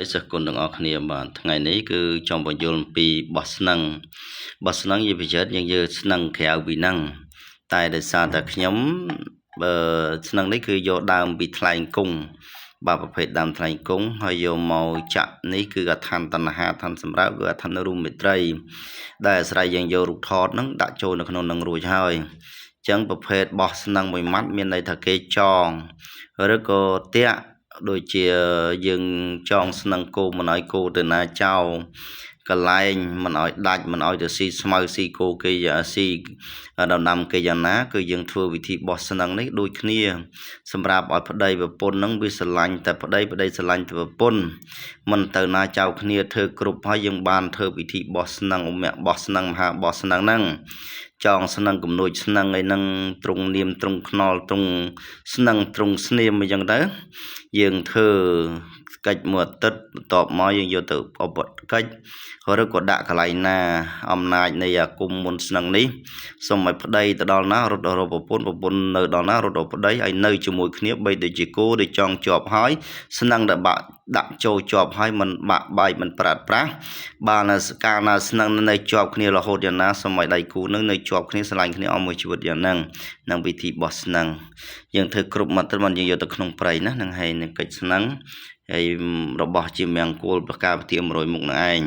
ឥសគុណទាំងអស់គ្នាបាទថ្ងៃនេះគឺចង់បញ្យល់ពីបោះស្នឹងនិយាយពីចិត្តយើងយកស្នឹងក្រៅពីហ្នឹងតែដោយសារតែខ្ញុំស្នឹងនេះគឺយកដើមពីថ្លែងគង់បាទប្រភេទដើមថ្លែងគង់ហើយយកមកចាក់នេះគឺអដ្ឋានតណ្ហាឋានសម្រាប់គឺអដ្ឋានរូបមេត្រីដែលអាស្រ័យយើងយករូបថតហ្នឹងដាក់ចូលនៅក្នុងនឹងរួចហើយអញ្ចឹងប្រភេទបោះស្នឹងមួយម៉ាត់មានន័យថាគេចងឬក៏តាក់ដូចជាយើងចងស្នឹងគោមិនឲ្យគោទៅណាចោលកលែងមិនឲ្យដាច់មិនឲ្យទៅស៊ីស្មៅស៊ីគោគេស៊ីដំណាំគេយ៉ាងណាគឺយើងធ្វើវិធីបោះស្នឹងនេះដូចគ្នាសម្រាប់ឲ្យប្តីប្រពន្ធនឹងវាស្រឡាញ់តែប្តីស្រឡាញ់តែប្រពន្ធមិនទៅណាចោលគ្នាធ្វើគ្រប់ហើយយើងបានធ្វើពិធីបោះស្នឹងបោះស្នឹងមហាបោះស្នឹងហ្នឹងចងស្នឹងគំនួចស្នឹងអីហ្នឹងត្រង់នាមត្រង់ខ្នល់ត្រង់ស្នឹងត្រង់ស្នៀមអីចឹងទៅយើងធ្វើកិច្ចមួយអាទិត្យបន្ទាប់មកយើងយកទៅឧបកិច្ចឬក៏ដាក់កន្លែងណាអំណាចនៃអាគមមុនស្នឹងនេះសូមឲ្យប្តីទៅដល់ណារត់រកប្រពន្ធនៅដល់ណារត់រកប្តីឲ្យនៅជាមួយគ្នាបីដូចជាគោដែលចងជាប់ហើយស្នឹងដែលបាក់ដាក់ចូលជាប់ហើយមិនបាក់បែកមិនប្រាត់ប្រាស់បានកាលណាស្នឹងនៅជាប់គ្នារហូតយ៉ាងណាសូមឲ្យដៃគូនឹងនៅជាប់គ្នាស្រឡាញ់គ្នាអស់មួយជីវិតយ៉ាងហ្នឹងនឹងវិធីបោះស្នឹងយើងធ្វើគ្រប់មកទៅយើងយកទៅក្នុងព្រៃណានឹងហើយនឹងកិច្ចស្នឹងហើយរបស់ជាមង្គលប្រការពទា100មុខនឹងឯង